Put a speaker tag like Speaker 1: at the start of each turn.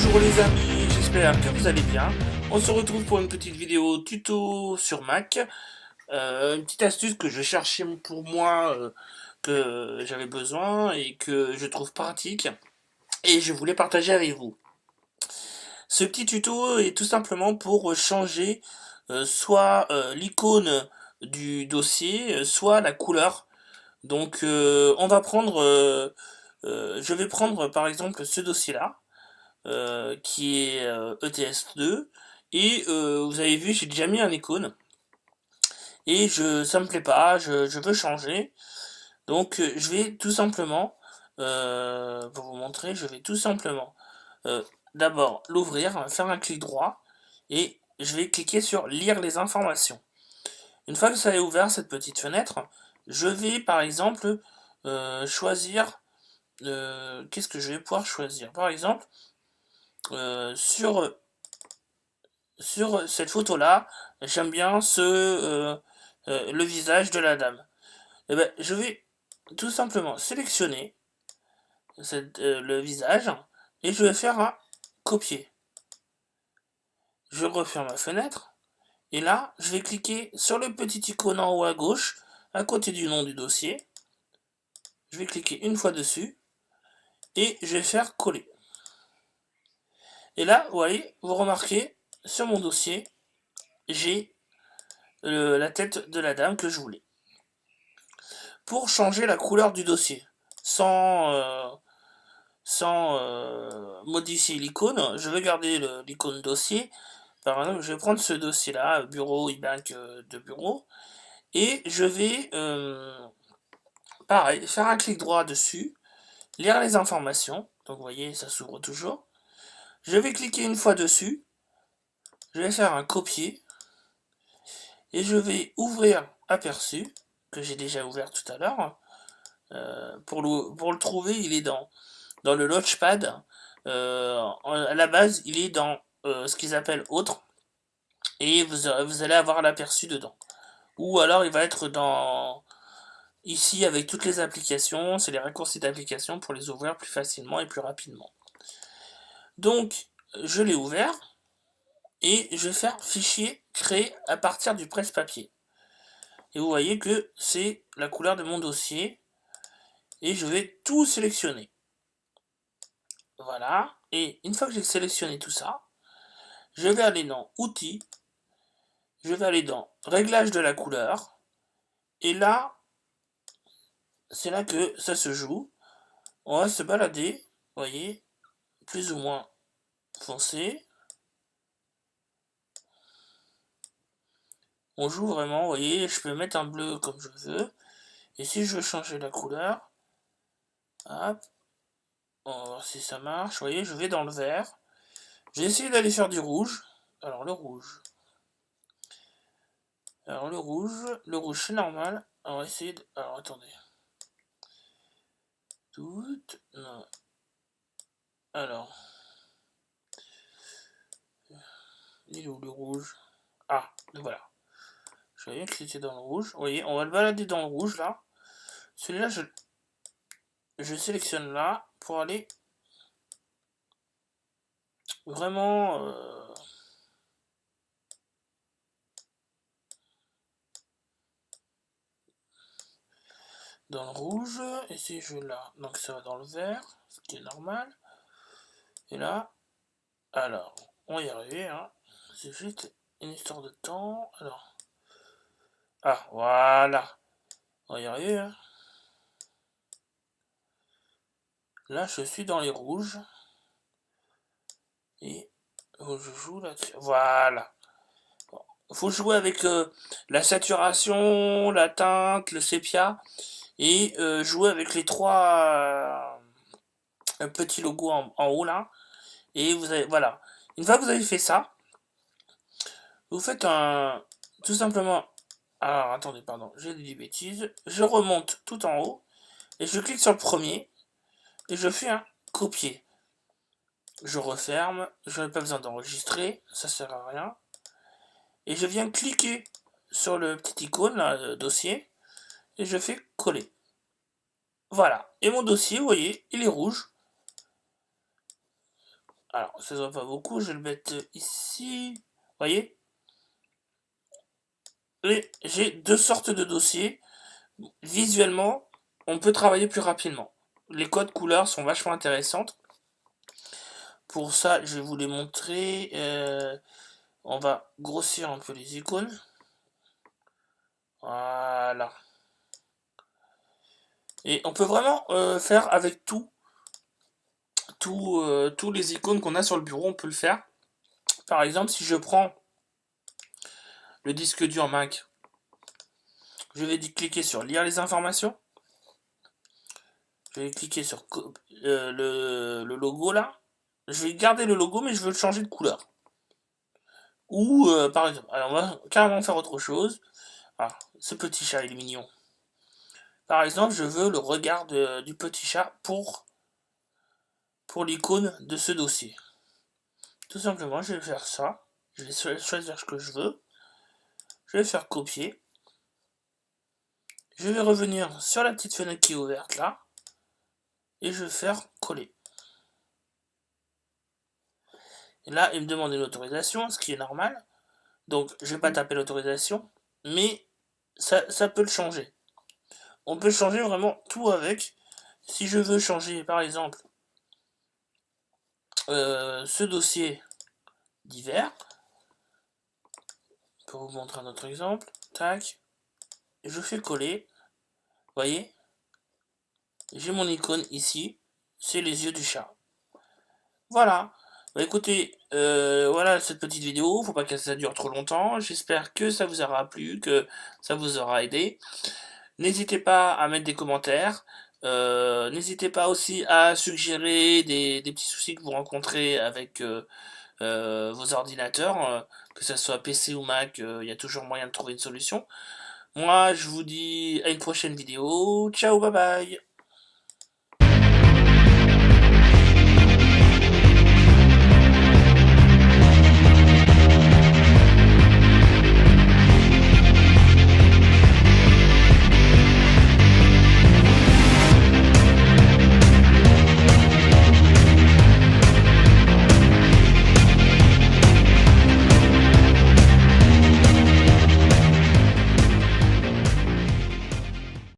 Speaker 1: Bonjour les amis, j'espère que vous allez bien. On se retrouve pour une petite vidéo tuto sur Mac. Une petite astuce que je cherchais pour moi, que j'avais besoin et que je trouve pratique. Et je voulais partager avec vous. Ce petit tuto est tout simplement pour changer soit l'icône du dossier, soit la couleur. Donc on va prendre, je vais prendre par exemple ce dossier-là. Qui est ETS2 et vous avez vu j'ai déjà mis un icône et ça me plaît pas, je veux changer donc je vais tout simplement pour vous montrer je vais tout simplement euh, d'abord l'ouvrir, faire un clic droit et je vais cliquer sur lire les informations. Une fois que ça est ouvert cette petite fenêtre, je vais par exemple choisir qu'est-ce que je vais pouvoir choisir par exemple sur cette photo-là, j'aime bien le visage de la dame. Et ben, je vais tout simplement sélectionner le visage et je vais faire un copier. Je referme ma fenêtre et là, je vais cliquer sur le petit icône en haut à gauche, à côté du nom du dossier. Je vais cliquer une fois dessus et je vais faire coller. Et là, vous voyez, vous remarquez, sur mon dossier, j'ai la tête de la dame que je voulais. Pour changer la couleur du dossier, sans modifier l'icône, je vais garder l'icône dossier. Par exemple, je vais prendre ce dossier-là, bureau, e-bank de bureau, et je vais, pareil, faire un clic droit dessus, lire les informations. Donc vous voyez, ça s'ouvre toujours. Je vais cliquer une fois dessus, je vais faire un copier, et je vais ouvrir aperçu, que j'ai déjà ouvert tout à l'heure. Pour le trouver, il est dans le Launchpad. À la base, il est dans ce qu'ils appellent autre, et vous allez avoir l'aperçu dedans. Ou alors il va être dans ici avec toutes les applications, c'est les raccourcis d'application pour les ouvrir plus facilement et plus rapidement. Donc je l'ai ouvert et je vais faire fichier créé à partir du presse-papier. Et vous voyez que c'est la couleur de mon dossier et je vais tout sélectionner. Voilà, et une fois que j'ai sélectionné tout ça, je vais aller dans outils, je vais aller dans réglage de la couleur, et là, c'est là que ça se joue. On va se balader, vous voyez, plus ou moins foncé. On joue vraiment, vous voyez, je peux mettre un bleu comme je veux. Et si je veux changer la couleur, hop, on va voir si ça marche. Vous voyez, je vais dans le vert. J'ai essayé d'aller faire du rouge. Alors le rouge. Alors le rouge c'est normal. On va essayer de... Alors attendez. Tout... Non. Alors. Il est où le rouge? Ah, le voilà. Je voyais que c'était dans le rouge. Vous voyez, on va le balader dans le rouge là. Celui-là, je sélectionne là pour aller vraiment dans le rouge. Et si je là, donc ça va dans le vert, ce qui est normal. Et là, alors, on va y arriver. Hein. C'est juste une histoire de temps. Alors, ah, voilà. On va y arriver. Hein. Là, je suis dans les rouges. Et je joue là-dessus. Voilà. Faut jouer avec la saturation, la teinte, le sépia et jouer avec les trois petits logos en haut là. Et vous avez voilà. Une fois que vous avez fait ça, vous faites un tout simplement. Alors attendez, pardon, j'ai dit des bêtises. Je remonte tout en haut et je clique sur le premier et je fais un copier. Je referme, je n'ai pas besoin d'enregistrer, ça sert à rien. Et je viens cliquer sur le petit icône là, le dossier et je fais coller. Voilà. Et mon dossier, vous voyez, il est rouge. Alors, ça se voit pas beaucoup, je vais le mettre ici. Vous voyez? Et j'ai deux sortes de dossiers. Visuellement, on peut travailler plus rapidement. Les codes couleurs sont vachement intéressantes. Pour ça, je vais vous les montrer. On va grossir un peu les icônes. Voilà. Et on peut vraiment faire avec tous les icônes qu'on a sur le bureau, on peut le faire. Par exemple, si je prends le disque dur Mac, je vais cliquer sur lire les informations. Je vais cliquer sur le logo là. Je vais garder le logo, mais je veux le changer de couleur. Ou par exemple, alors on va carrément faire autre chose. Ah, ce petit chat il est mignon. Par exemple, je veux le regard du petit chat pour l'icône de ce dossier. Tout simplement, je vais faire ça. Je vais choisir ce que je veux. Je vais faire copier. Je vais revenir sur la petite fenêtre qui est ouverte là. Et je vais faire coller. Et là, il me demande une autorisation, ce qui est normal. Donc, je vais pas taper l'autorisation. Mais ça peut le changer. On peut changer vraiment tout avec. Si je veux changer, par exemple, ce dossier divers, pour vous montrer un autre exemple, tac, je fais coller, vous voyez, j'ai mon icône ici, c'est les yeux du chat. Voilà. Bah écoutez, voilà cette petite vidéo, faut pas que ça dure trop longtemps, j'espère que ça vous aura plu, que ça vous aura aidé. N'hésitez pas à mettre des commentaires, n'hésitez pas aussi à suggérer des petits soucis que vous rencontrez avec vos ordinateurs, que ce soit PC ou Mac, il y a toujours moyen de trouver une solution. Moi, je vous dis à une prochaine vidéo. Ciao, bye bye.